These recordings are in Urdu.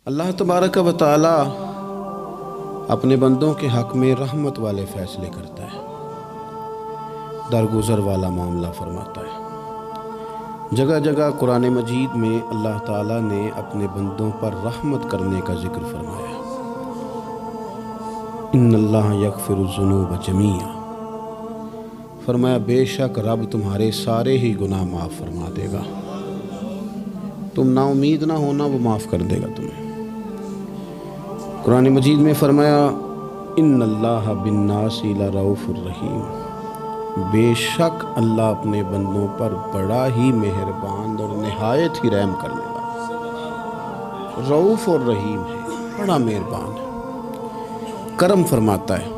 اللہ تبارک و تعالی اپنے بندوں کے حق میں رحمت والے فیصلے کرتا ہے، درگزر والا معاملہ فرماتا ہے۔ جگہ جگہ قرآن مجید میں اللہ تعالیٰ نے اپنے بندوں پر رحمت کرنے کا ذکر فرمایا۔ ان اللہ یغفر الذنوب جمیعا، فرمایا بے شک رب تمہارے سارے ہی گناہ معاف فرما دے گا، تم نا امید نہ ہونا، وہ معاف کر دے گا تمہیں۔ قرآن مجید میں فرمایا ان اللہ بالناس لرؤوف الرحیم، بے شک اللہ اپنے بندوں پر بڑا ہی مہربان اور نہایت ہی رحم کرنے والا، رؤوف اور رحیم ہے، بڑا مہربان ہے، کرم فرماتا ہے۔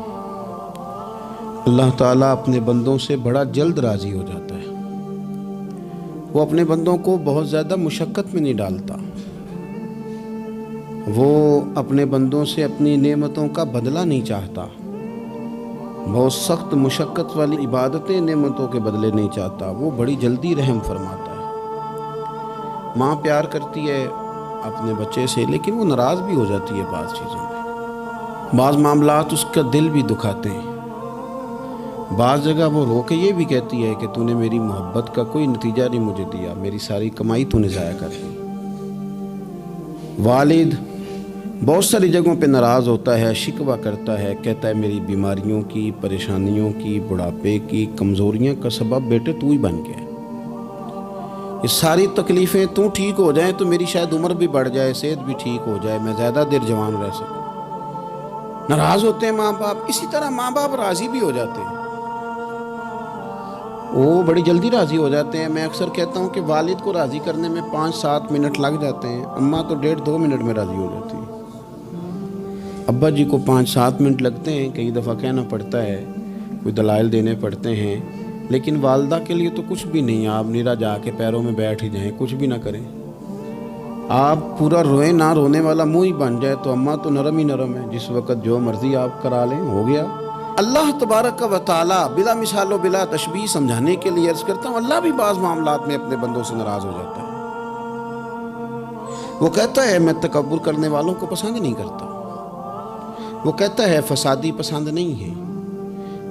اللہ تعالیٰ اپنے بندوں سے بڑا جلد راضی ہو جاتا ہے، وہ اپنے بندوں کو بہت زیادہ مشقت میں نہیں ڈالتا، وہ اپنے بندوں سے اپنی نعمتوں کا بدلہ نہیں چاہتا، بہت سخت مشقت والی عبادتیں نعمتوں کے بدلے نہیں چاہتا، وہ بڑی جلدی رحم فرماتا ہے۔ ماں پیار کرتی ہے اپنے بچے سے، لیکن وہ ناراض بھی ہو جاتی ہے بعض چیزوں میں، بعض معاملات اس کا دل بھی دکھاتے ہیں، بعض جگہ وہ رو کے یہ بھی کہتی ہے کہ تو نے میری محبت کا کوئی نتیجہ نہیں مجھے دیا، میری ساری کمائی تو نے ضائع کر دی۔ والد بہت ساری جگہوں پہ ناراض ہوتا ہے، شکوہ کرتا ہے، کہتا ہے میری بیماریوں کی، پریشانیوں کی، بڑھاپے کی، کمزوریاں کا سبب بیٹے تو ہی بن گیا ہے، یہ ساری تکلیفیں تو ٹھیک ہو جائیں تو میری شاید عمر بھی بڑھ جائے، صحت بھی ٹھیک ہو جائے، میں زیادہ دیر جوان رہ سکوں۔ ناراض ہوتے ہیں ماں باپ، اسی طرح ماں باپ راضی بھی ہو جاتے ہیں، وہ بڑی جلدی راضی ہو جاتے ہیں۔ میں اکثر کہتا ہوں کہ والد کو راضی کرنے میں 5-7 منٹ لگ جاتے ہیں، اماں تو 1.5-2 منٹ میں راضی ہو جاتی ہے۔ ابا جی کو 5-7 منٹ لگتے ہیں، کئی دفعہ کہنا پڑتا ہے، کوئی دلائل دینے پڑتے ہیں، لیکن والدہ کے لیے تو کچھ بھی نہیں، آپ نیرا جا کے پیروں میں بیٹھ ہی جائیں، کچھ بھی نہ کریں، آپ پورا روئیں، نہ رونے والا منہ ہی بن جائے تو اماں تو نرم ہی نرم ہے، جس وقت جو مرضی آپ کرا لیں ہو گیا۔ اللہ تبارک و تعالی بلا مثال و بلا تشبیہ سمجھانے کے لیے عرض کرتا ہوں، اللہ بھی بعض معاملات میں اپنے بندوں سے ناراض ہو جاتا ہے۔ وہ کہتا ہے میں تکبر کرنے والوں کو پسند نہیں کرتا، وہ کہتا ہے فسادی پسند نہیں ہے،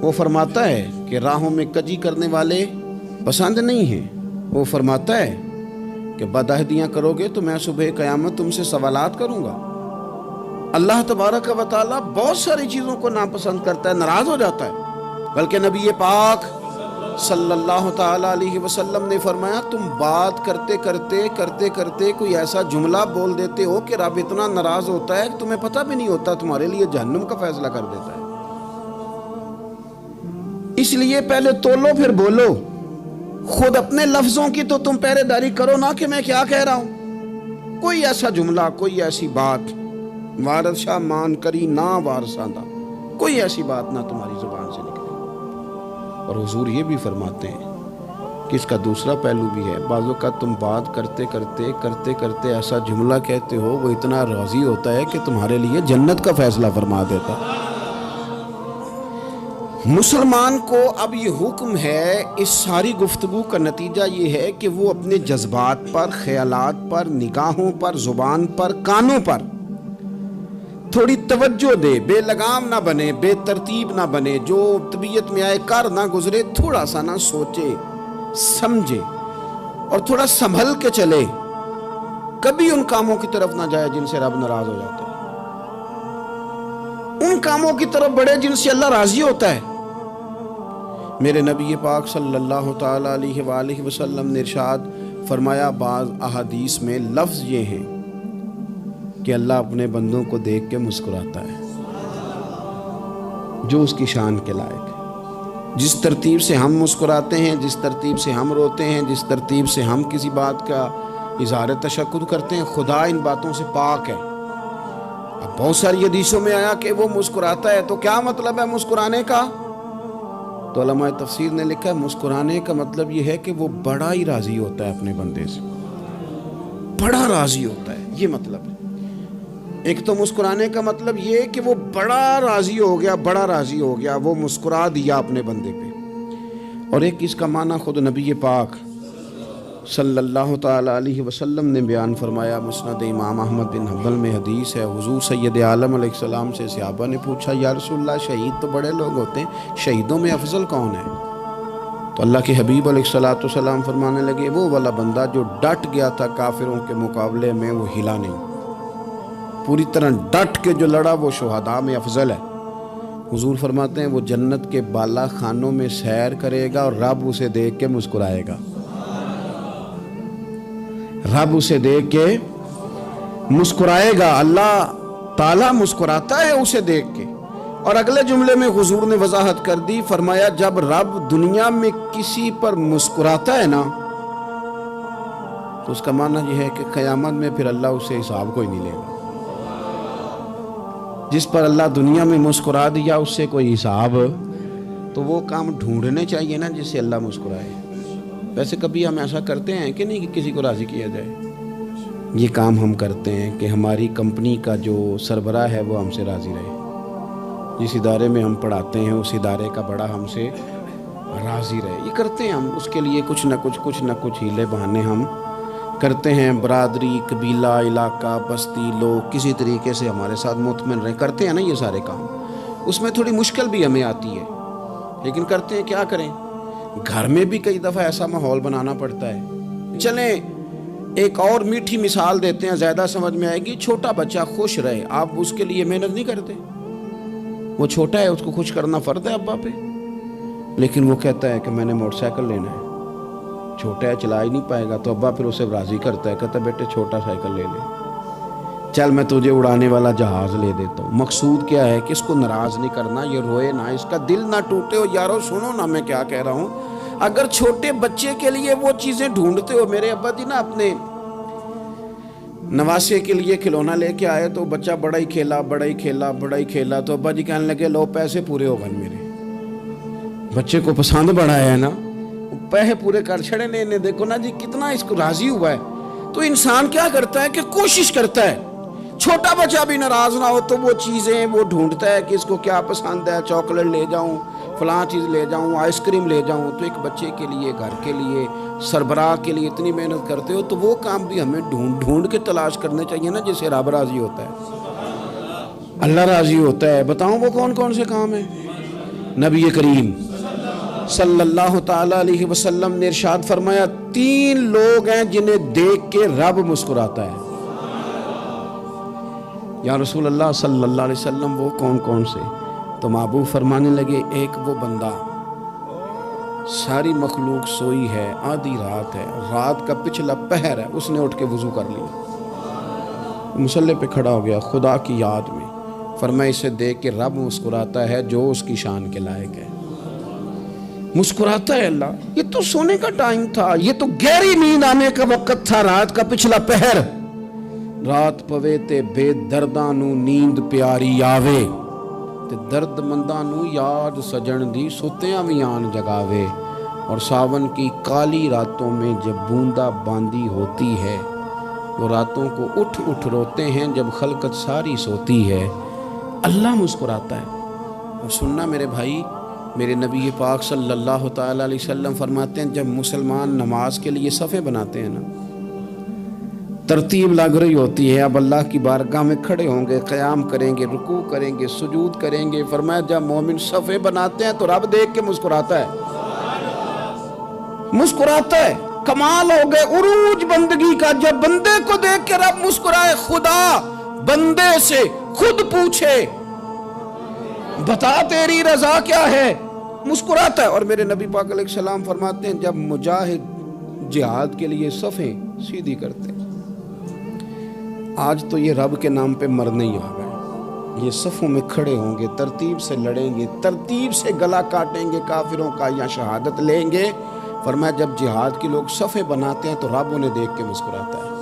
وہ فرماتا ہے کہ راہوں میں کجی کرنے والے پسند نہیں ہیں، وہ فرماتا ہے کہ بدعہدیاں کرو گے تو میں صبح قیامت تم سے سوالات کروں گا۔ اللہ تبارک و تعالیٰ بہت ساری چیزوں کو ناپسند کرتا ہے، ناراض ہو جاتا ہے، بلکہ نبی پاک صلی اللہ تعالیٰ علیہ وسلم نے فرمایا تم بات کرتے کرتے کوئی ایسا جملہ بول دیتے ہو کہ رب اتنا ناراض ہوتا ہے کہ تمہیں پتہ بھی نہیں ہوتا، تمہارے لیے جہنم کا فیصلہ کر دیتا ہے۔ اس لیے پہلے تولو پھر بولو، خود اپنے لفظوں کی تو تم پہرے داری کرو نا کہ میں کیا کہہ رہا ہوں۔ کوئی ایسا جملہ، کوئی ایسی بات وارث شاہ مان کری نہ وارثاں دا، کوئی ایسی بات نہ تمہاری زبان سے نکلے۔ اور حضور یہ بھی فرماتے ہیں کہ اس کا دوسرا پہلو بھی ہے، بعض اوقات تم بات کرتے ایسا جملہ کہتے ہو وہ اتنا راضی ہوتا ہے کہ تمہارے لیے جنت کا فیصلہ فرما دیتا ہے۔ مسلمان کو اب یہ حکم ہے، اس ساری گفتگو کا نتیجہ یہ ہے کہ وہ اپنے جذبات پر، خیالات پر، نگاہوں پر، زبان پر، کانوں پر تھوڑی توجہ دے، بے لگام نہ بنے، بے ترتیب نہ بنے، جو طبیعت میں آئے کر نہ گزرے، تھوڑا سا نہ سوچے سمجھے اور تھوڑا سنبھل کے چلے، کبھی ان کاموں کی طرف نہ جائے جن سے رب ناراض ہو جاتا ہے، ان کاموں کی طرف بڑھے جن سے اللہ راضی ہوتا ہے۔ میرے نبی پاک صلی اللہ تعالیٰ علیہ وآلہ وسلم نے ارشاد فرمایا، بعض احادیث میں لفظ یہ ہیں کہ اللہ اپنے بندوں کو دیکھ کے مسکراتا ہے، جو اس کی شان کے لائق ہے۔ جس ترتیب سے ہم مسکراتے ہیں، جس ترتیب سے ہم روتے ہیں، جس ترتیب سے ہم کسی بات کا اظہار تشکر کرتے ہیں، خدا ان باتوں سے پاک ہے۔ اب بہت ساری حدیثوں میں آیا کہ وہ مسکراتا ہے، تو کیا مطلب ہے مسکرانے کا؟ تو علماء تفسیر نے لکھا ہے مسکرانے کا مطلب یہ ہے کہ وہ بڑا ہی راضی ہوتا ہے اپنے بندے سے، بڑا راضی ہوتا ہے، یہ مطلب ہے۔ ایک تو مسکرانے کا مطلب یہ کہ وہ بڑا راضی ہو گیا، وہ مسکرا دیا اپنے بندے پہ، اور ایک اس کا معنی خود نبی پاک صلی اللہ تعالیٰ علیہ وسلم نے بیان فرمایا، مسند امام احمد بن حنبل میں حدیث ہے، حضور سید عالم علیہ السلام سے صحابہ نے پوچھا، یا رسول اللہ شہید تو بڑے لوگ ہوتے ہیں، شہیدوں میں افضل کون ہے؟ تو اللہ کے حبیب علیہ السلام فرمانے لگے، وہ والا بندہ جو ڈٹ گیا تھا کافروں کے مقابلے میں، وہ ہلا نہیں، پوری طرح ڈٹ کے جو لڑا وہ شہداء میں افضل ہے۔ حضور فرماتے ہیں وہ جنت کے بالا خانوں میں سیر کرے گا اور رب اسے دیکھ کے مسکرائے گا، رب اسے دیکھ کے مسکرائے گا، اللہ تعالیٰ مسکراتا ہے اسے دیکھ کے۔ اور اگلے جملے میں حضور نے وضاحت کر دی، فرمایا جب رب دنیا میں کسی پر مسکراتا ہے نا تو اس کا معنی یہ ہے کہ قیامت میں پھر اللہ اسے حساب کوئی نہیں لے گا۔ جس پر اللہ دنیا میں مسکرا دیا اس سے کوئی حساب، تو وہ کام ڈھونڈنے چاہیے نا جس سے اللہ مسکرائے۔ ویسے کبھی ہم ایسا کرتے ہیں کہ نہیں کہ کسی کو راضی کیا جائے؟ یہ کام ہم کرتے ہیں کہ ہماری کمپنی کا جو سربراہ ہے وہ ہم سے راضی رہے، جس ادارے میں ہم پڑھاتے ہیں اس ادارے کا بڑا ہم سے راضی رہے، یہ کرتے ہیں ہم۔ اس کے لیے کچھ نہ کچھ ہیلے بہانے ہم کرتے ہیں، برادری، قبیلہ، علاقہ، بستی، لوگ کسی طریقے سے ہمارے ساتھ مطمئن رہیں، کرتے ہیں نا یہ سارے کام۔ اس میں تھوڑی مشکل بھی ہمیں آتی ہے لیکن کرتے ہیں، کیا کریں۔ گھر میں بھی کئی دفعہ ایسا ماحول بنانا پڑتا ہے۔ چلیں ایک اور میٹھی مثال دیتے ہیں، زیادہ سمجھ میں آئے گی۔ چھوٹا بچہ خوش رہے، آپ اس کے لیے محنت نہیں کرتے؟ وہ چھوٹا ہے، اس کو خوش کرنا فرض ہے ابا پہ، لیکن وہ کہتا ہے کہ میں نے موٹر سائیکل لینا ہے۔ چھوٹا ہے، چلا ہی نہیں پائے گا، تو ابا پھر اسے راضی کرتا ہے، کہتا ہے بیٹے چھوٹا سائیکل لے لے، چل میں تجھے اڑانے والا جہاز لے دیتا ہوں۔ مقصود کیا ہے کہ اس کو ناراض نہیں کرنا، یہ روئے نہ، اس کا دل نہ ٹوٹے۔ ہو یارو سنو نا میں کیا کہہ رہا ہوں، اگر چھوٹے بچے کے لیے وہ چیزیں ڈھونڈتے ہو، میرے ابا جی نا اپنے نواسے کے لیے کھلونا لے کے آئے تو بچہ بڑا ہی کھیلا، تو ابا جی کہنے لگے لو پیسے پورے ہو گئے میرے۔ بچے کو پسند بڑا ہے نا، پیسے پورے کر چھڑے نے، دیکھو نا جی کتنا اس کو راضی ہوا ہے۔ تو انسان کیا کرتا ہے کہ کوشش کرتا ہے، چھوٹا بچہ بھی ناراض نہ ہو تو وہ چیزیں وہ ڈھونڈتا ہے کہ اس کو کیا پسند ہے، چاکلیٹ لے جاؤں، فلاں چیز لے جاؤں، آئس کریم لے جاؤں۔ تو ایک بچے کے لیے، گھر کے لیے، سربراہ کے لیے اتنی محنت کرتے ہو، تو وہ کام بھی ہمیں ڈھونڈ کے تلاش کرنے چاہیے نا جس سے رب راضی ہوتا ہے، اللہ راضی ہوتا ہے۔ بتاؤں وہ کون کون سے کام ہیں؟ نبی کریم صلی اللہ تعالیٰ علیہ وسلم نے ارشاد فرمایا 3 لوگ ہیں جنہیں دیکھ کے رب مسکراتا ہے۔ یا رسول اللہ صلی اللہ علیہ وسلم وہ کون کون سے؟ تو محبوب فرمانے لگے، ایک وہ بندہ ساری مخلوق سوئی ہے، آدھی رات ہے، رات کا پچھلا پہر ہے، اس نے اٹھ کے وضو کر لیا، مصلی پہ کھڑا ہو گیا خدا کی یاد میں، فرمایا اسے دیکھ کے رب مسکراتا ہے جو اس کی شان کے لائق ہے۔ مسکراتا ہے اللہ۔ یہ تو سونے کا ٹائم تھا، یہ تو گہری نیند آنے کا وقت تھا، رات کا پچھلا پہر۔ رات پوے تے بے درداں نو نیند پیاری آوے، تے درد منداں نو یاد سجن دی ستیاں وی آن جگاوے۔ اور ساون کی کالی راتوں میں جب بوندا باندی ہوتی ہے، وہ راتوں کو اٹھ اٹھ روتے ہیں جب خلقت ساری سوتی ہے، اللہ مسکراتا ہے۔ اور سننا میرے بھائی، میرے نبی پاک صلی اللہ تعالیٰ علیہ وسلم فرماتے ہیں جب مسلمان نماز کے لیے صفیں بناتے ہیں نا، ترتیب لگ رہی ہوتی ہے، اب اللہ کی بارگاہ میں کھڑے ہوں گے، قیام کریں گے، رکوع کریں گے، سجود کریں گے، فرمایا جب مومن صفیں بناتے ہیں تو رب دیکھ کے مسکراتا ہے، مسکراتا ہے۔ کمال ہو گئے عروج بندگی کا، جب بندے کو دیکھ کے رب مسکرائے۔ خدا بندے سے خود پوچھے بتا تیری رضا کیا ہے، مسکراتا ہے۔ اور میرے نبی پاک علیہ السلام فرماتے ہیں جب مجاہد جہاد کے لیے صفیں سیدھی کرتے ہیں، آج تو یہ رب کے نام پہ مرنے ہی آ گئے، یہ صفوں میں کھڑے ہوں گے، ترتیب سے لڑیں گے، ترتیب سے گلا کاٹیں گے کافروں کا یا شہادت لیں گے۔ فرمایا جب جہاد کے لوگ صفیں بناتے ہیں تو رب انہیں دیکھ کے مسکراتا ہے۔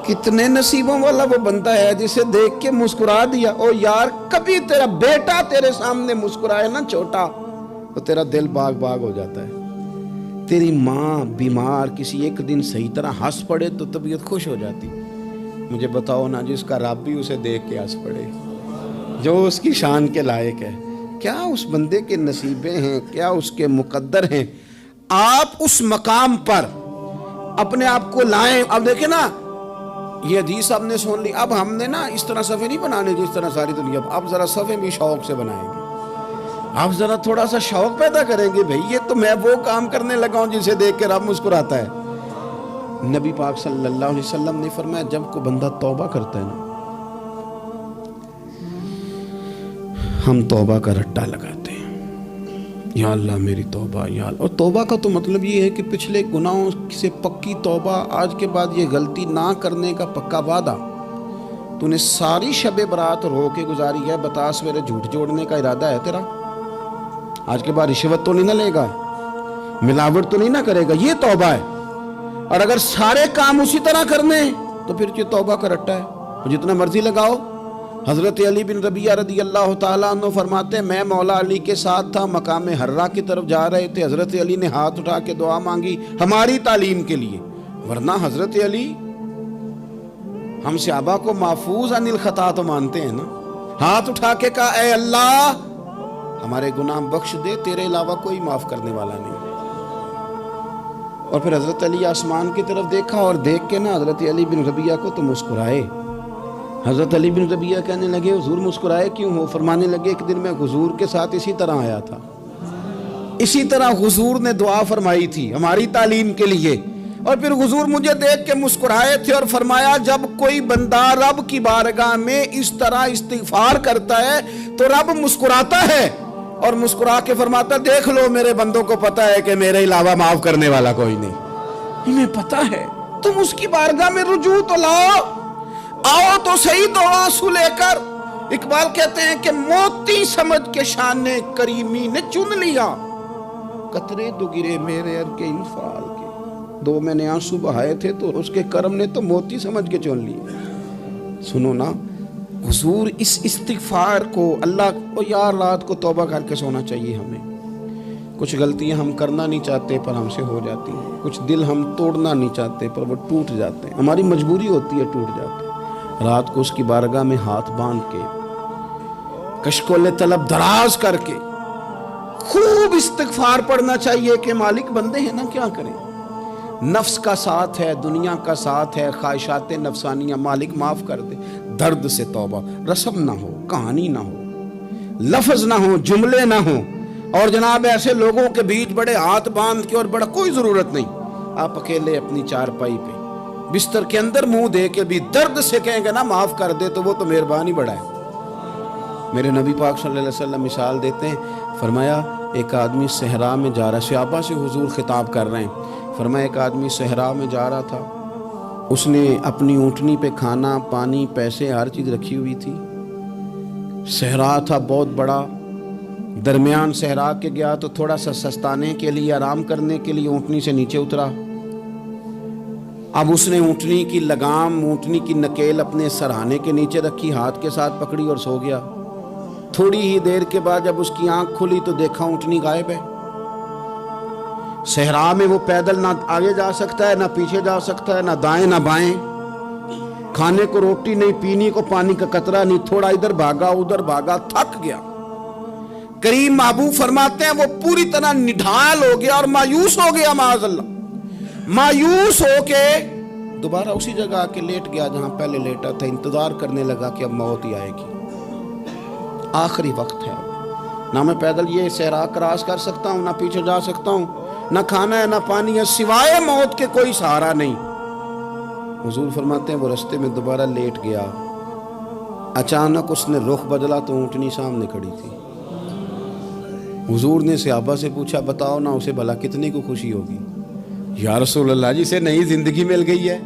کتنے نصیبوں والا وہ بندہ ہے جسے دیکھ کے مسکرا دیا۔ او یار کبھی تیرا بیٹا تیرے سامنے مسکرائے نا چھوٹا، تو تیرا دل باغ باغ ہو جاتا ہے۔ تیری ماں بیمار کسی ایک دن صحیح طرح ہنس پڑے تو طبیعت خوش ہو جاتی۔ مجھے بتاؤ نا جس کا رب بھی اسے دیکھ کے ہنس پڑے، جو اس کی شان کے لائق ہے، کیا اس بندے کے نصیبیں ہیں، کیا اس کے مقدر ہیں۔ آپ اس مقام پر اپنے آپ کو لائیں. اب دیکھیں نا یہ حدیث آپ نے سن لی, اب ہم نے نا اس طرح صفحے نہیں بنانے جس طرح ساری دنیا, اب ذرا صفحے بھی شوق سے بنائیں گے. آپ ذرا تھوڑا سا شوق پیدا کریں گے, بھئی یہ تو میں وہ کام کرنے لگا ہوں جسے دیکھ کے رب مسکراتا ہے. نبی پاک صلی اللہ علیہ وسلم نے فرمایا جب کوئی بندہ توبہ کرتا ہے نا, ہم توبہ کا رٹا لگاتے ہیں, یا اللہ میری توبہ, یا اللہ. اور توبہ کا تو مطلب یہ ہے کہ پچھلے گناہوں سے پکی توبہ, آج کے بعد یہ غلطی نہ کرنے کا پکا وعدہ. تو نے ساری شب برات رو کے گزاری ہے, بتا سویرے جھوٹ جوڑنے کا ارادہ ہے تیرا, آج کے بعد رشوت تو نہیں نہ لے گا, ملاوٹ تو نہیں نہ کرے گا, یہ توبہ ہے. اور اگر سارے کام اسی طرح کرنے تو پھر یہ توبہ کا رٹا ہے, جتنا مرضی لگاؤ. حضرت علی بن ربیعہ رضی اللہ تعالیٰ عنہ فرماتے ہیں میں مولا علی کے ساتھ تھا, مقام حرہ کی طرف جا رہے تھے, حضرت علی نے ہاتھ اٹھا کے دعا مانگی ہماری تعلیم کے لیے, ورنہ حضرت علی ہم صحابہ کو محفوظ عن الخطا تو مانتے ہیں نا. ہاتھ اٹھا کے کہا اے اللہ ہمارے گناہ بخش دے, تیرے علاوہ کوئی معاف کرنے والا نہیں. اور پھر حضرت علی آسمان کی طرف دیکھا اور دیکھ کے نا حضرت علی بن ربیعہ کو تو مسکرائے. حضرت علی بن ربیعہ کہنے لگے حضور مسکرائے کیوں ہو؟ فرمانے لگے ایک دن میں حضور کے ساتھ اسی طرح آیا تھا, اسی طرح حضور نے دعا فرمائی تھی ہماری تعلیم کے لیے, اور پھر حضور مجھے دیکھ کے مسکرائے تھے اور فرمایا جب کوئی بندہ رب کی بارگاہ میں اس طرح استغفار کرتا ہے تو رب مسکراتا ہے, اور مسکرا کے فرماتا دیکھ لو میرے بندوں کو پتا ہے کہ میرے علاوہ معاف کرنے والا کوئی نہیں, انہیں پتا ہے. تم اس کی بارگاہ میں رجوع تو لاؤ, آؤ تو صحیح دو آنسو لے کر. اقبال کہتے ہیں کہ موتی سمجھ کے شان کریمی نے چن لیا, قطرے تو گرے میرے ار کے انفال کے. دو میں نے آنسو بہائے تھے تو اس کے کرم نے تو موتی سمجھ کے چن لیے. سنو نا حضور اس استغفار کو, اللہ کو یار رات کو توبہ کر کے سونا چاہیے ہمیں. کچھ غلطیاں ہم کرنا نہیں چاہتے پر ہم سے ہو جاتی ہیں, کچھ دل ہم توڑنا نہیں چاہتے پر وہ ٹوٹ جاتے ہیں, ہماری مجبوری ہوتی ہے ٹوٹ جاتے ہیں. رات کو اس کی بارگاہ میں ہاتھ باندھ کے کشکول طلب دراز کر کے خوب استغفار پڑھنا چاہیے کہ مالک بندے ہیں نا کیا کریں, نفس کا ساتھ ہے, دنیا کا ساتھ ہے, خواہشات نفسانیہ, مالک معاف کر دے. درد سے توبہ, رسم نہ ہو, کہانی نہ ہو, لفظ نہ ہو, جملے نہ ہو, اور جناب ایسے لوگوں کے بیچ بڑے ہاتھ باندھ کے, اور بڑا کوئی ضرورت نہیں, آپ اکیلے اپنی چارپائی پہ بستر کے اندر منہ دے کے بھی درد سے کہیں گے نا معاف کر دے تو وہ تو مہربانی بڑا ہے. میرے نبی پاک صلی اللہ علیہ وسلم مثال دیتے ہیں, فرمایا ایک آدمی صحرا میں جا رہا, صحابہ سے حضور خطاب کر رہے ہیں, فرمایا ایک آدمی صحرا میں جا رہا تھا, اس نے اپنی اونٹنی پہ کھانا پانی پیسے ہر چیز رکھی ہوئی تھی. صحرا تھا بہت بڑا, درمیان صحرا کے گیا تو تھوڑا سا سستانے کے لیے, آرام کرنے کے لیے اونٹنی سے نیچے اترا. اب اس نے اونٹنی کی لگام, اونٹنی کی نکیل اپنے سرہانے کے نیچے رکھی, ہاتھ کے ساتھ پکڑی اور سو گیا. تھوڑی ہی دیر کے بعد جب اس کی آنکھ کھلی تو دیکھا اونٹنی غائب ہے. صحرا میں وہ پیدل نہ آگے جا سکتا ہے, نہ پیچھے جا سکتا ہے, نہ دائیں نہ بائیں, کھانے کو روٹی نہیں, پینے کو پانی کا قطرہ نہیں, تھوڑا ادھر بھاگا ادھر بھاگا, تھک گیا. کریم محبوب فرماتے ہیں وہ پوری طرح نڈھال ہو گیا اور مایوس ہو گیا, معاذ اللہ, مایوس ہو کے دوبارہ اسی جگہ آ کے لیٹ گیا جہاں پہلے لیٹا تھا. انتظار کرنے لگا کہ اب موت ہی آئے گی, آخری وقت ہے, نہ میں پیدل یہ صحرا کراس کر سکتا ہوں, نہ پیچھے جا سکتا ہوں, نہ کھانا ہے نہ پانی ہے, سوائے موت کے کوئی سہارا نہیں. حضور فرماتے ہیں وہ رستے میں دوبارہ لیٹ گیا, اچانک اس نے رخ بدلا تو اونٹنی سامنے کھڑی تھی. حضور نے صحابہ سے پوچھا بتاؤ نا اسے بھلا کتنے کو خوشی ہوگی؟ یا رسول اللہ جسے نئی زندگی مل گئی ہے.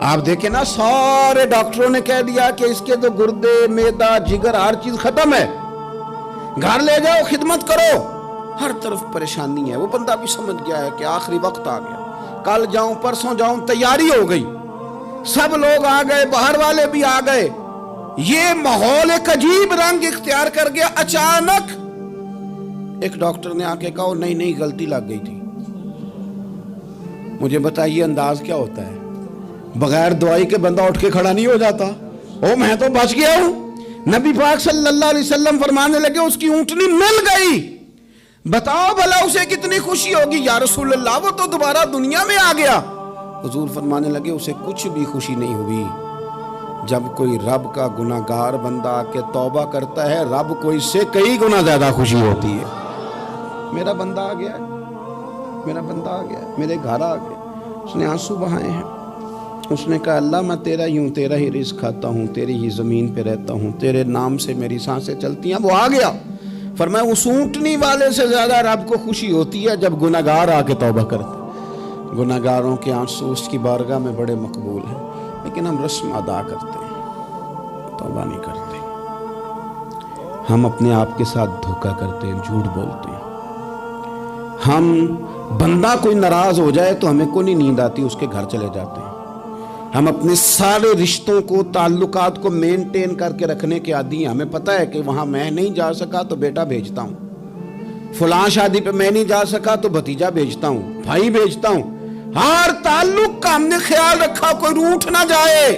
آپ دیکھیں نا سارے ڈاکٹروں نے کہہ دیا کہ اس کے تو گردے معدہ جگر ہر چیز ختم ہے, گھر لے جاؤ خدمت کرو, ہر طرف پریشانی ہے. وہ بندہ بھی سمجھ گیا ہے کہ آخری وقت آ گیا, کل جاؤں پرسوں جاؤں, تیاری ہو گئی, سب لوگ آ گئے, باہر والے بھی آ گئے, یہ ماحول ایک عجیب رنگ اختیار کر گیا. اچانک ایک ڈاکٹر نے آ کے کہا نہیں غلطی لگ گئی تھی. مجھے بتائیے انداز کیا ہوتا ہے؟ بغیر دوائی کے بندہ اٹھ کے کھڑا نہیں ہو جاتا, میں تو بچ گیا ہوں. نبی پاک صلی اللہ علیہ وسلم فرمانے لگے اس کی اونٹنی مل گئی, بتاؤ بھلا اسے کتنی خوشی ہوگی. یا رسول اللہ وہ تو دوبارہ دنیا میں آ گیا. حضور فرمانے لگے اسے کچھ بھی خوشی نہیں ہوئی جب کوئی رب کا گناہگار بندہ آ کے توبہ کرتا ہے، رب کو اس سے کئی گنا زیادہ خوشی ہوتی ہے۔ میرا بندہ آ گیا، میرا بندہ آ گیا، میرے گھر آ گیا، اس نے آنسو بہائے ہیں، اس نے کہا اللہ میں تیرا ہی ہوں، تیرا ہی رزق کھاتا ہوں، تیری ہی زمین پہ رہتا ہوں، تیرے نام سے میری سانسیں چلتی ہیں۔ وہ آ گیا، فرمایا اس اونٹنی والے سے زیادہ رب کو خوشی ہوتی ہے جب گناہگار آ کے توبہ کرتا ہے۔ گناہگاروں کے آنسو اس کی بارگاہ میں بڑے مقبول ہیں، لیکن ہم رسم ادا کرتے ہیں، توبہ نہیں کرتے۔ ہم اپنے آپ کے ساتھ دھوکہ کرتے ہیں، جھوٹ بولتے ہیں۔ ہم بندہ کوئی ناراض ہو جائے تو ہمیں کوئی نہیں نیند آتی، اس کے گھر چلے جاتے ہیں۔ ہم اپنے سارے رشتوں کو، تعلقات کو مینٹین کر کے رکھنے کے عادی ہیں۔ ہمیں پتہ ہے کہ وہاں میں نہیں جا سکا تو بیٹا بھیجتا ہوں، فلاں شادی پہ میں نہیں جا سکا تو بھتیجا بھیجتا ہوں، بھائی بھیجتا ہوں۔ ہر تعلق کا ہم نے خیال رکھا کوئی روٹھ نہ جائے،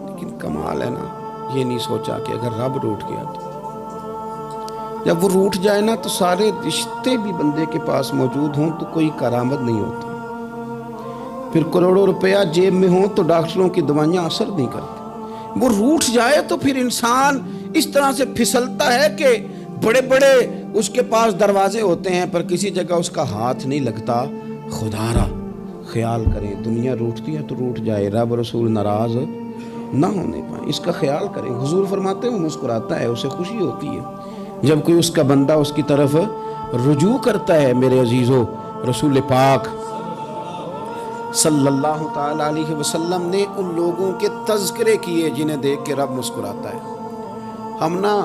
لیکن کمال ہے نا، یہ نہیں سوچا کہ اگر رب روٹھ گیا تو جب وہ روٹھ جائے نا تو سارے رشتے بھی بندے کے پاس موجود ہوں تو کوئی کرامت نہیں ہوتی۔ پھر کروڑوں روپیہ جیب میں ہوں تو ڈاکٹروں کی دوائیاں اثر نہیں کرتی۔ وہ روٹھ جائے تو پھر انسان اس طرح سے پھسلتا ہے کہ بڑے بڑے اس کے پاس دروازے ہوتے ہیں پر کسی جگہ اس کا ہاتھ نہیں لگتا۔ خدا را خیال کریں، دنیا روٹھتی ہے تو روٹھ جائے، رب رسول ناراض نہ ہونے پائیں، اس کا خیال کریں۔ حضور فرماتے ہیں وہ مسکراتا ہے، اسے خوشی ہوتی ہے جب کوئی اس کا بندہ اس کی طرف رجوع کرتا ہے۔ میرے عزیزو، رسول پاک صلی اللہ تعالی علیہ وسلم نے ان لوگوں کے تذکرے کیے جنہیں دیکھ کے رب مسکراتا ہے۔ ہم نا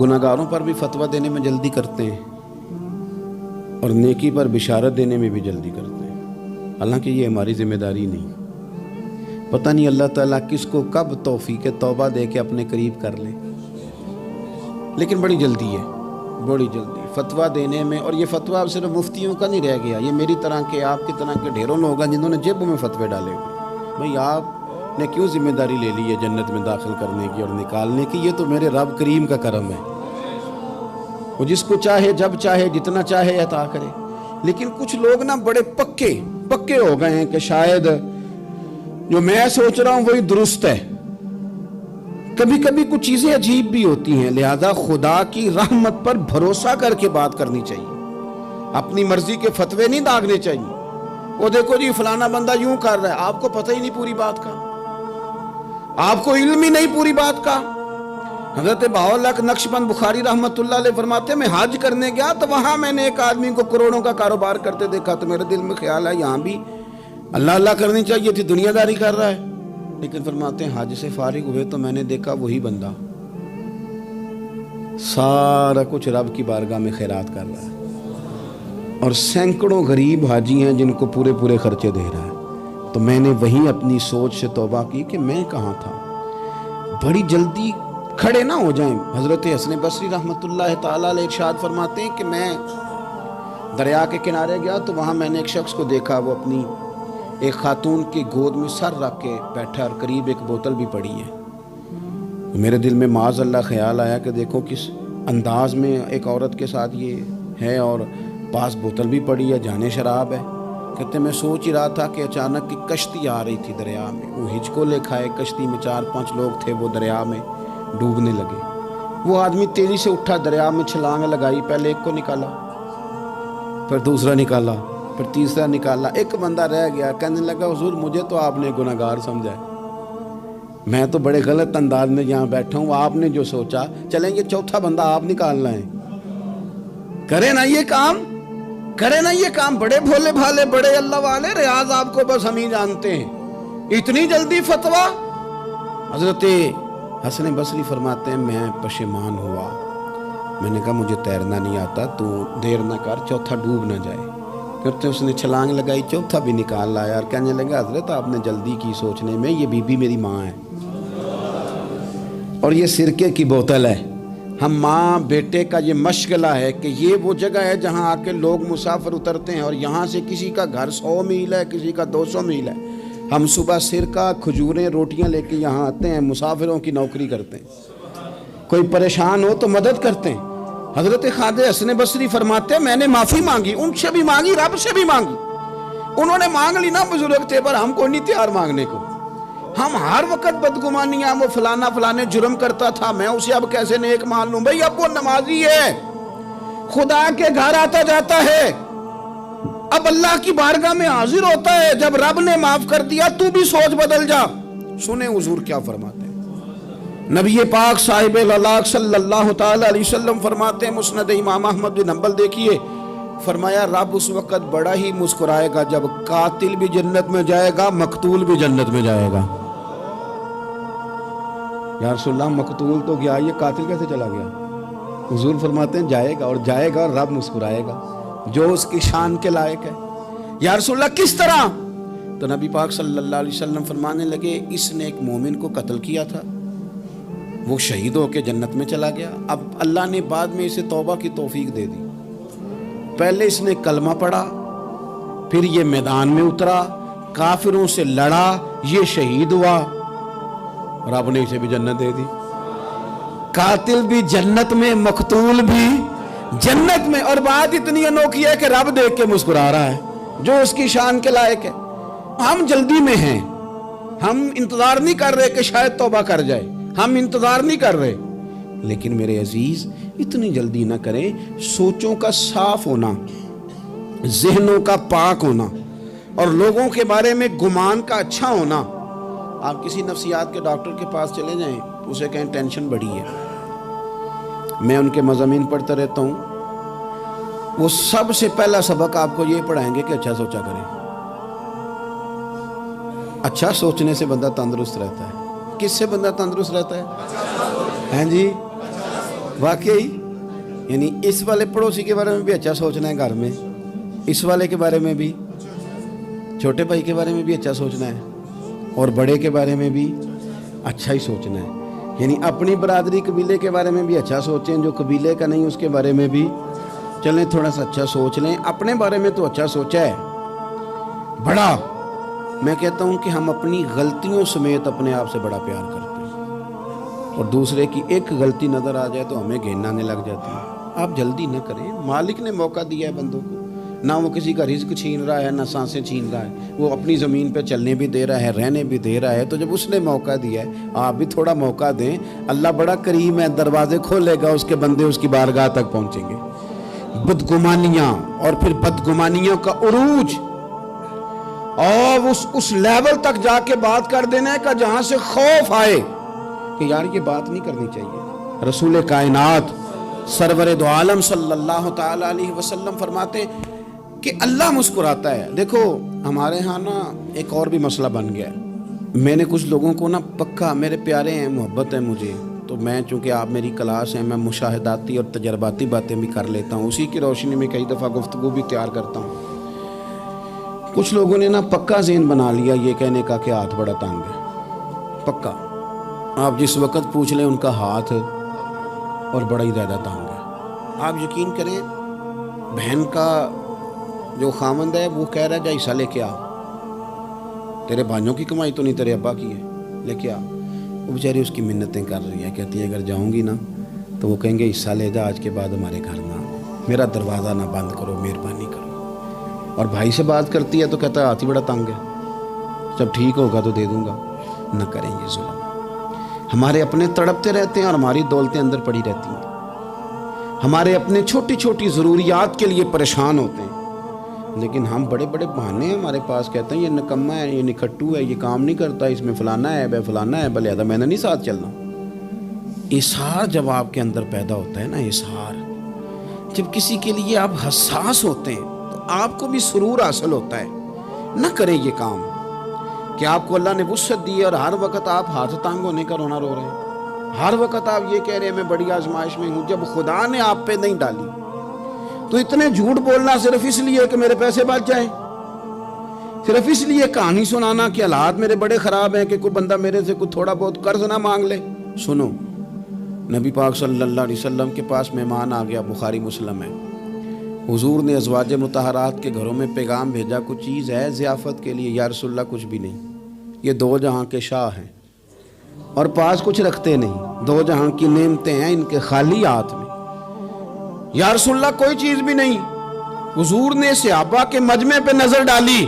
گناہگاروں پر بھی فتویٰ دینے میں جلدی کرتے ہیں اور نیکی پر بشارت دینے میں بھی جلدی کرتے ہیں، حالانکہ یہ ہماری ذمہ داری نہیں۔ پتہ نہیں اللہ تعالیٰ کس کو کب توفیق توبہ دے کے اپنے قریب کر لے، لیکن بڑی جلدی ہے، بڑی جلدی فتویٰ دینے میں۔ اور یہ فتویٰ صرف مفتیوں کا نہیں رہ گیا، یہ میری طرح کے، آپ کی طرح کے ڈھیروں لوگ ہیں جنہوں نے جیبوں میں فتوے ڈالے ہوئے۔ بھئی آپ نے کیوں ذمہ داری لے لی ہے جنت میں داخل کرنے کی اور نکالنے کی؟ یہ تو میرے رب کریم کا کرم ہے، وہ جس کو چاہے جب چاہے جتنا چاہے عطا کرے۔ لیکن کچھ لوگ نا بڑے پکے ہو گئے ہیں کہ شاید جو میں سوچ رہا ہوں وہی درست ہے۔ کبھی کبھی کچھ چیزیں عجیب بھی ہوتی ہیں، لہذا خدا کی رحمت پر بھروسہ کر کے بات کرنی چاہیے، اپنی مرضی کے فتوے نہیں داغنے چاہیے۔ وہ دیکھو جی فلانا بندہ یوں کر رہا ہے، آپ کو پتہ ہی نہیں پوری بات کا، آپ کو علم ہی نہیں پوری بات کا۔ حضرت بہاءاللہ نقشبند بخاری رحمت اللہ علیہ فرماتے ہیں میں حج کرنے گیا تو وہاں میں نے ایک آدمی کو کروڑوں کا کاروبار کرتے دیکھا تو میرے دل میں خیال ہے یہاں بھی اللہ اللہ کرنی چاہیے تھی، دنیا داری کر رہا ہے۔ لیکن فرماتے ہیں حج سے فارغ ہوئے تو میں نے دیکھا وہی بندہ سارا کچھ رب کی بارگاہ میں خیرات کر رہا ہے، اور سینکڑوں غریب حاجی ہیں جن کو پورے خرچے دے رہا ہے۔ تو میں نے وہیں اپنی سوچ سے توبہ کی کہ میں کہاں تھا۔ بڑی جلدی کھڑے نہ ہو جائیں۔ حضرت حسن بصری رحمت اللہ تعالیٰ علیہ ارشاد فرماتے ہیں کہ میں دریا کے کنارے گیا تو وہاں میں نے ایک شخص کو دیکھا، وہ اپنی ایک خاتون کی گود میں سر رکھ کے بیٹھا اور قریب ایک بوتل بھی پڑی ہے۔ میرے دل میں معاذ اللہ خیال آیا کہ دیکھو کس انداز میں ایک عورت کے ساتھ یہ ہے اور پاس بوتل بھی پڑی ہے، جانے شراب ہے۔ کہتے میں سوچ ہی رہا تھا کہ اچانک کی کشتی آ رہی تھی دریا میں، وہ ہچکو لے کھائے، کشتی میں 4-5 لوگ تھے، وہ دریا میں ڈوبنے لگے۔ وہ آدمی تیزی سے اٹھا، دریا میں چھلانگ لگائی، پہلے ایک کو نکالا، پھر دوسرا نکالا، پھر تیسرا نکالا، ایک بندہ رہ گیا۔ کہنے لگا حضور مجھے تو آپ نے گناہگار سمجھا ہے، میں تو بڑے غلط انداز میں یہاں بیٹھا ہوں، آپ نے جو سوچا چلیں یہ چوتھا بندہ آپ نکالنا ہے، کرے نا یہ کام، کرے نا یہ کام۔ بڑے بھولے بھالے بڑے اللہ والے، ریاض آپ کو بس ہم ہی جانتے ہیں، اتنی جلدی فتویٰ۔ حضرت حسن بصری فرماتے ہیں میں پشیمان ہوا، میں نے کہا مجھے تیرنا نہیں آتا، تو دیر نہ کر، چوتھا ڈوب نہ جائے۔ کرتے اس نے چھلانگ لگائی، چوتھا بھی نکال لایا اور کہنے لگا حضرت آپ نے جلدی کی سوچنے میں، یہ بی بی میری ماں ہے اور یہ سرکے کی بوتل ہے۔ ہم ماں بیٹے کا یہ مشغلہ ہے کہ یہ وہ جگہ ہے جہاں آ کے لوگ مسافر اترتے ہیں، اور یہاں سے کسی کا گھر 100 میل ہے، کسی کا 200 میل ہے۔ ہم صبح سرکہ کھجوریں روٹیاں لے کے یہاں آتے ہیں، مسافروں کی نوکری کرتے ہیں، کوئی پریشان ہو تو مدد کرتے ہیں۔ حضرت خواجہ حسن بصری فرماتے ہیں میں نے معافی مانگی، ان سے بھی مانگی، رب سے بھی مانگی، انہوں نے مانگ لی نا بزرگ تھے، پر ہم کو نہیں تیار مانگنے کو. ہم ہر وقت بدگمانیاں، وہ فلانا فلانے جرم کرتا تھا، میں اسے اب کیسے نیک مان لوں؟ بھئی اب وہ نمازی ہے، خدا کے گھر آتا جاتا ہے، اب اللہ کی بارگاہ میں حاضر ہوتا ہے. جب رب نے معاف کر دیا تو بھی سوچ بدل جا. سنیں حضور کیا فرماتے ہیں. نبی پاک صاحب الاخلاق صلی اللہ تعالی علیہ وسلم فرماتے ہیں، مسند امام احمد بن حنبل دیکھیے، فرمایا رب اس وقت بڑا ہی مسکرائے گا جب قاتل بھی جنت میں جائے گا، مقتول بھی جنت میں جائے گا. یا رسول اللہ مقتول تو گیا، یہ قاتل کیسے چلا گیا؟ حضور فرماتے ہیں جائے گا، اور جائے گا اور رب مسکرائے گا، جو اس کی شان کے لائق ہے. یا رسول اللہ کس طرح؟ تو نبی پاک صلی اللہ علیہ وسلم فرمانے لگے، اس نے ایک مومن کو قتل کیا تھا، وہ شہید ہو کے جنت میں چلا گیا. اب اللہ نے بعد میں اسے توبہ کی توفیق دے دی. پہلے اس نے کلمہ پڑھا، پھر یہ میدان میں اترا، کافروں سے لڑا، یہ شہید ہوا، رب نے اسے بھی جنت دے دی. قاتل بھی جنت میں، مقتول بھی جنت میں. اور بات اتنی انوکھی ہے کہ رب دیکھ کے مسکرا رہا ہے، جو اس کی شان کے لائق ہے. ہم جلدی میں ہیں، ہم انتظار نہیں کر رہے کہ شاید توبہ کر جائے، ہم انتظار نہیں کر رہے. لیکن میرے عزیز اتنی جلدی نہ کریں. سوچوں کا صاف ہونا، ذہنوں کا پاک ہونا، اور لوگوں کے بارے میں گمان کا اچھا ہونا. آپ کسی نفسیات کے ڈاکٹر کے پاس چلے جائیں، اسے کہیں ٹینشن بڑی ہے، میں ان کے مضامین پڑھتا رہتا ہوں، وہ سب سے پہلا سبق آپ کو یہ پڑھائیں گے کہ اچھا سوچا کریں. اچھا سوچنے سے بندہ تندرست رہتا ہے. کس سے بندہ تندرست رہتا ہے؟ ہیں جی واقعی. یعنی اس والے پڑوسی کے بارے میں بھی اچھا سوچنا ہے گھر میں، اس والے کے بارے میں بھی، چھوٹے بھائی کے بارے میں بھی اچھا سوچنا ہے، اور بڑے کے بارے میں بھی اچھا ہی سوچنا ہے. یعنی اپنی برادری قبیلے کے بارے میں بھی اچھا سوچیں، جو قبیلے کا نہیں اس کے بارے میں بھی چلیں تھوڑا سا اچھا سوچ لیں. اپنے بارے میں تو اچھا سوچا ہے بڑا. میں کہتا ہوں کہ ہم اپنی غلطیوں سمیت اپنے آپ سے بڑا پیار کرتے ہیں، اور دوسرے کی ایک غلطی نظر آ جائے تو ہمیں گھن آنے لگ جاتی ہے. آپ جلدی نہ کریں. مالک نے موقع دیا ہے بندوں کو، نہ وہ کسی کا رزق چھین رہا ہے، نہ سانسیں چھین رہا ہے، وہ اپنی زمین پہ چلنے بھی دے رہا ہے، رہنے بھی دے رہا ہے. تو جب اس نے موقع دیا ہے آپ بھی تھوڑا موقع دیں. اللہ بڑا کریم ہے، دروازے کھولے گا، اس کے بندے اس کی بارگاہ تک پہنچیں گے. بدگمانیاں اور پھر بدگمانیوں کا عروج، اور اس لیول تک جا کے بات کر دینا ہے کہ جہاں سے خوف آئے کہ یار یہ بات نہیں کرنی چاہیے. رسول کائنات سرور دو عالم صلی اللہ تعالی علیہ وسلم فرماتے کہ اللہ مسکراتا ہے. دیکھو ہمارے ہاں نا ایک اور بھی مسئلہ بن گیا ہے. میں نے کچھ لوگوں کو نا پکا، میرے پیارے ہیں، محبت ہے مجھے، تو میں چونکہ آپ میری کلاس ہیں، میں مشاہداتی اور تجرباتی باتیں بھی کر لیتا ہوں، اسی کی روشنی میں کئی دفعہ گفتگو بھی تیار کرتا ہوں. کچھ لوگوں نے نا پکا ذہن بنا لیا یہ کہنے کا کہ ہاتھ بڑا تنگ ہے. پکا آپ جس وقت پوچھ لیں ان کا ہاتھ اور بڑا ہی زیادہ تنگ ہے. آپ یقین کریں، بہن کا جو خامند ہے وہ کہہ رہا ہے جا حصہ لے کے آ، تیرے بھائیوں کی کمائی تو نہیں، تیرے ابا کی ہے، لے کے آ. وہ بیچاری اس کی منتیں کر رہی ہے، کہتی ہے اگر جاؤں گی نا تو وہ کہیں گے حصہ لے جا، آج کے بعد ہمارے گھر نہ، میرا دروازہ نہ بند کرو، مہربانی کرو. اور بھائی سے بات کرتی ہے تو کہتا ہے ہاتھ ہی بڑا تنگ ہے، جب ٹھیک ہوگا تو دے دوں گا. نہ کریں یہ ظلم. ہمارے اپنے تڑپتے رہتے ہیں اور ہماری دولتیں اندر پڑی رہتی ہیں. ہمارے اپنے چھوٹی چھوٹی ضروریات کے لیے پریشان ہوتے ہیں، لیکن ہم بڑے بڑے بہانے ہیں ہمارے پاس. کہتے ہیں یہ نکما ہے، یہ نکھٹو ہے، یہ کام نہیں کرتا، اس میں فلانا ہے، بے فلانا ہے، بلہذا میں نے نہیں ساتھ چلنا. اظہار جب آپ کے اندر پیدا ہوتا ہے نا، اظہار جب کسی کے لیے آپ حساس ہوتے ہیں تو آپ کو بھی سرور حاصل ہوتا ہے. نہ کریں یہ کام کہ آپ کو اللہ نے وسعت دی ہے اور ہر وقت آپ ہاتھ تانگ ہونے کا رونا رو رہے ہیں، ہر وقت آپ یہ کہہ رہے ہیں میں بڑی آزمائش میں ہوں، جب خدا نے آپ پہ نہیں ڈالی. تو اتنے جھوٹ بولنا صرف اس لیے کہ میرے پیسے بچ جائیں، صرف اس لیے کہانی سنانا کہ حالات میرے بڑے خراب ہیں کہ کوئی بندہ میرے سے کوئی تھوڑا بہت قرض نہ مانگ لے. سنو، نبی پاک صلی اللہ علیہ وسلم کے پاس مہمان آ گیا، بخاری مسلم ہے. حضور نے ازواج مطہرات کے گھروں میں پیغام بھیجا، کچھ چیز ہے ضیافت کے لیے؟ یا رسول اللہ کچھ بھی نہیں، یہ دو جہاں کے شاہ ہیں اور پاس کچھ رکھتے نہیں، دو جہاں کی نعمتیں ہیں ان کے خالی ہاتھ میں. یا رسول اللہ کوئی چیز بھی نہیں. حضور نے صحابہ کے مجمع پہ نظر ڈالی،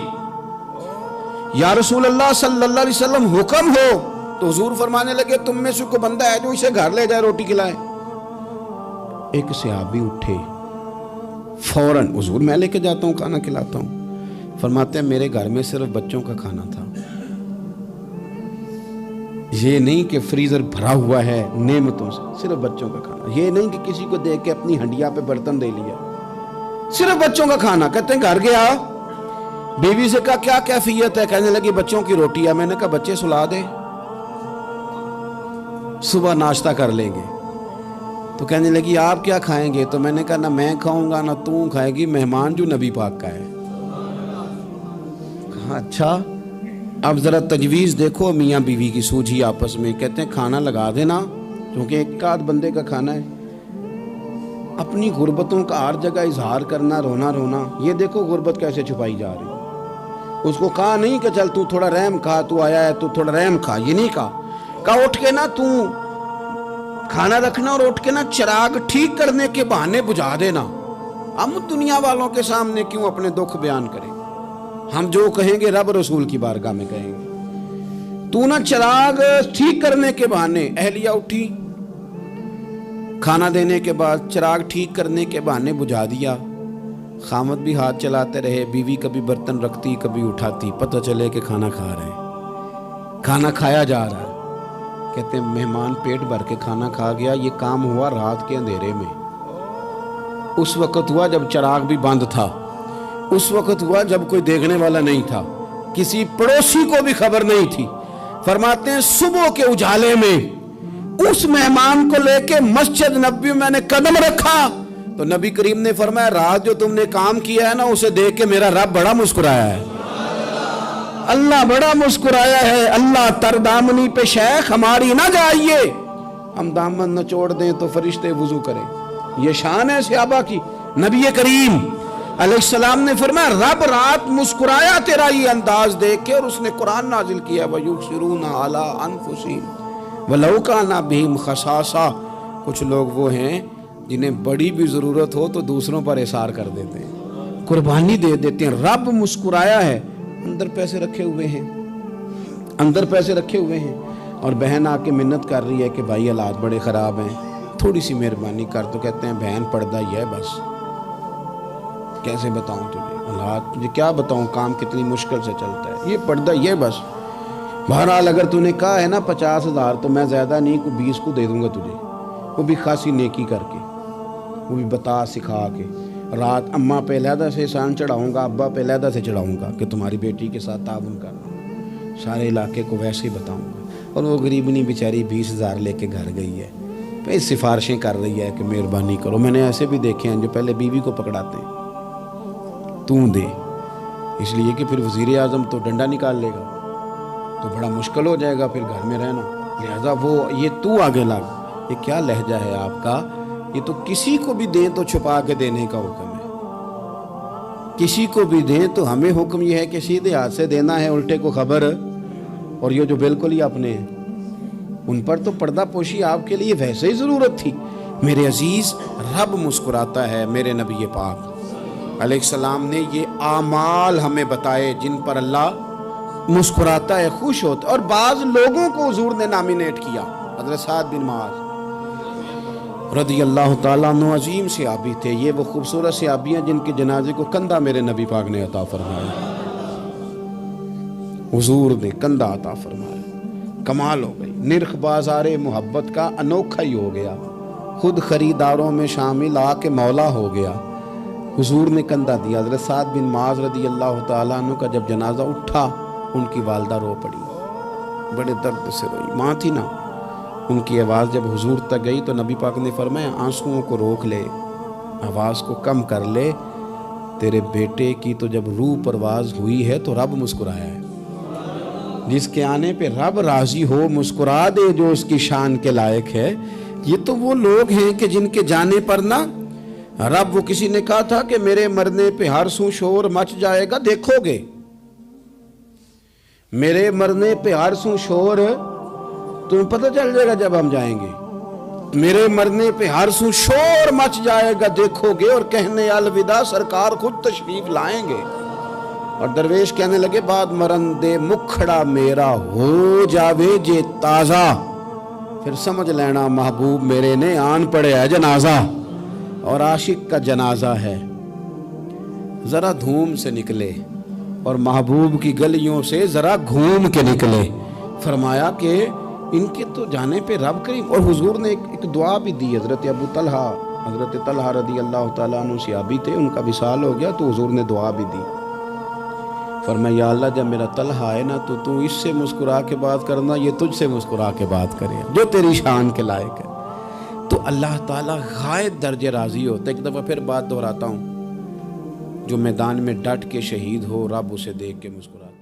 یا رسول اللہ صلی اللہ علیہ وسلم حکم ہو، تو حضور فرمانے لگے تم میں سے کوئی بندہ ہے جو اسے گھر لے جائے روٹی کھلائے؟ ایک صحابی اٹھے فوراً، حضور میں لے کے جاتا ہوں کھانا کھلاتا ہوں۔ فرماتے ہیں میرے گھر میں صرف بچوں کا کھانا تھا، یہ نہیں کہ فریزر بھرا ہوا ہے نعمتوں سے، صرف بچوں کا کھانا، یہ نہیں کہ کسی کو دیکھ کے اپنی ہنڈیا پہ برتن دے لیا، صرف بچوں کا کھانا۔ کہتے ہیں گھر گیا، بیوی سے کہا کیا کیفیت ہے؟ کہنے لگی بچوں کی روٹی ہے۔ میں نے کہا بچے سلا دے، صبح ناشتہ کر لیں گے۔ تو کہنے لگی آپ کیا کھائیں گے؟ تو میں نے کہا نہ میں کھاؤں گا نہ تو کھائے گی، مہمان جو نبی پاک کا ہے۔ کہا اچھا، اب ذرا تجویز دیکھو میاں بیوی کی سوجھی آپس میں۔ کہتے ہیں کھانا لگا دینا، کیونکہ ایک آدھ بندے کا کھانا ہے۔ اپنی غربتوں کا ہر جگہ اظہار کرنا، رونا رونا، یہ دیکھو غربت کیسے چھپائی جا رہی۔ اس کو کہا نہیں کہ چل تو تھوڑا رحم کھا، تو آیا ہے تو تھوڑا رحم کھا، یہ نہیں کہا اٹھ کے نا تو کھانا رکھنا اور اٹھ کے نا چراغ ٹھیک کرنے کے بہانے بجھا دینا۔ ہم دنیا والوں کے سامنے کیوں اپنے دکھ بیان کریں؟ ہم جو کہیں گے رب رسول کی بارگاہ میں کہیں گے۔ تو نا چراغ ٹھیک کرنے کے بہانے، اہلیہ اٹھی کھانا دینے کے بعد چراغ ٹھیک کرنے کے بہانے بجھا دیا۔ خامد بھی ہاتھ چلاتے رہے، بیوی کبھی برتن رکھتی کبھی اٹھاتی، پتہ چلے کہ کھانا کھا رہے ہیں، کھانا کھایا جا رہا ہے۔ کہتے ہیں مہمان پیٹ بھر کے کھانا کھا گیا۔ یہ کام ہوا رات کے اندھیرے میں، اس وقت ہوا جب چراغ بھی بند تھا، اس وقت ہوا جب کوئی دیکھنے والا نہیں تھا، کسی پڑوسی کو بھی خبر نہیں تھی۔ فرماتے ہیں صبح کے اجالے میں اس مہمان کو لے کے مسجد نبوی میں نے قدم رکھا تو نبی کریم نے فرمایا رات جو تم نے کام کیا ہے نا، اسے دیکھ کے میرا رب بڑا مسکرایا ہے، اللہ بڑا مسکرایا ہے۔ اللہ تر دامنی پہ شیخ ہماری نہ جائیے، ہم دامن نہ چھوڑ دیں تو فرشتے وضو کریں۔ یہ شان ہے صحابہ کی۔ نبی کریم علیہ السلام نے فرمایا رب رات مسکرایا تیرا یہ انداز دیکھ کے، اور اس نے قرآن نازل کیا وَيُؤْثِرُونَ عَلَىٰ أَنفُسِهِمْ وَلَوْ كَانَ بِهِمْ خَصَاصَةٌ۔ کچھ لوگ وہ ہیں جنہیں بڑی بھی ضرورت ہو تو دوسروں پر اثار کر دیتے ہیں، قربانی دے دیتے ہیں۔ رب مسکرایا ہے، اندر پیسے رکھے ہوئے ہیں، اندر پیسے رکھے ہوئے ہیں، اور بہن آ کے منت کر رہی ہے کہ بھائی حالات بڑے خراب ہیں، تھوڑی سی مہربانی کر۔ تو کہتے ہیں بہن پردہ ہی ہے بس، کیسے بتاؤں تجھے حالات، تجھے کیا بتاؤں کام کتنی مشکل سے چلتا ہے، یہ پردہ یہ بس۔ بہرحال اگر تو نے کہا ہے نا 50,000 تو میں زیادہ نہیں، کوئی 20 کو دے دوں گا تجھے، وہ بھی خاصی نیکی کر کے، وہ بھی بتا سکھا کے۔ رات اماں پہ علیحدہ سے احسان چڑھاؤں گا، ابا پہ علیحدہ سے چڑھاؤں گا کہ تمہاری بیٹی کے ساتھ تعاون کر رہا ہوں، سارے علاقے کو ویسے ہی بتاؤں گا۔ اور وہ غریبنی بیچاری 20,000 لے کے گھر گئی ہے، پھر سفارشیں کر رہی ہے کہ مہربانی کرو۔ میں نے ایسے بھی دیکھے ہیں جو پہلے بیوی کو پکڑاتے ہیں تو دے، اس لیے کہ پھر وزیر اعظم تو ڈنڈا نکال لے گا تو بڑا مشکل ہو جائے گا پھر گھر میں رہنا، لہذا وہ یہ تو آگے لگ۔ یہ کیا لہجہ ہے آپ کا؟ یہ تو کسی کو بھی دیں تو چھپا کے دینے کا حکم ہے، کسی کو بھی دیں تو ہمیں حکم یہ ہے کہ سیدھے ہاتھ سے دینا ہے، الٹے کو خبر۔ اور یہ جو بالکل ہی اپنے ہیں ان پر تو پردہ پوشی آپ کے لیے ویسے ہی ضرورت تھی۔ میرے عزیز رب مسکراتا ہے۔ میرے نبی پاک علیہ السلام نے یہ اعمال ہمیں بتائے جن پر اللہ مسکراتا ہے، خوش ہوتا ہے۔ اور بعض لوگوں کو حضور نے نامینیٹ کیا، حضرت سعد بن معاذ رضی اللہ تعالیٰ عنہ عظیم صحابی تھے۔ یہ وہ خوبصورت صحابی ہیں جن کے جنازے کو کندھا میرے نبی پاک نے عطا فرمایا، حضور نے کندھا عطا فرمایا۔ کمال ہو گئی، نرخ بازار محبت کا انوکھا ہی ہو گیا، خود خریداروں میں شامل آ کے مولا ہو گیا۔ حضور نے کندھا دیا۔ حضرت سعد بن معاذ رضی اللہ تعالیٰ عنہ کا جب جنازہ اٹھا، ان کی والدہ رو پڑی، بڑے درد سے روئی، ماں تھی نا۔ ان کی آواز جب حضور تک گئی تو نبی پاک نے فرمایا آنسوؤں کو روک لے، آواز کو کم کر لے، تیرے بیٹے کی تو جب روح پرواز ہوئی ہے تو رب مسکرایا ہے۔ جس کے آنے پہ رب راضی ہو مسکرا دے جو اس کی شان کے لائق ہے۔ یہ تو وہ لوگ ہیں کہ جن کے جانے پر نا رب، وہ کسی نے کہا تھا کہ میرے مرنے پہ ہر سو شور مچ جائے گا، دیکھو گے میرے مرنے پہ ہر سو شور تمہیں پتہ چل جائے گا جب ہم جائیں گے، میرے مرنے پہ ہر سو شور مچ جائے گا دیکھو گے، اور کہنے الوداع سرکار خود تشریف لائیں گے۔ اور درویش کہنے لگے بعد مرندے مکھڑا میرا ہو جاوے جے تازہ، پھر سمجھ لینا محبوب میرے نے آن پڑے ہے جنازہ، اور عاشق کا جنازہ ہے ذرا دھوم سے نکلے اور محبوب کی گلیوں سے ذرا گھوم کے نکلے۔ فرمایا کہ ان کے تو جانے پہ رب کریم، اور حضور نے ایک دعا بھی دی۔ حضرت ابو طلحہ، حضرت طلحہ رضی اللہ تعالیٰ عنہ صحابی تھے، ان کا وصال ہو گیا تو حضور نے دعا بھی دی۔ فرمایا یا اللہ جب میرا طلحہ آئے نا تو اس سے مسکرا کے بات کرنا، یہ تجھ سے مسکرا کے بات کرے جو تیری شان کے لائق ہے۔ تو اللہ تعالیٰ غائب درجے راضی ہوتا ہے۔ ایک دفعہ پھر بات دہراتا ہوں، جو میدان میں ڈٹ کے شہید ہو رب اسے دیکھ کے مسکراتا ہے۔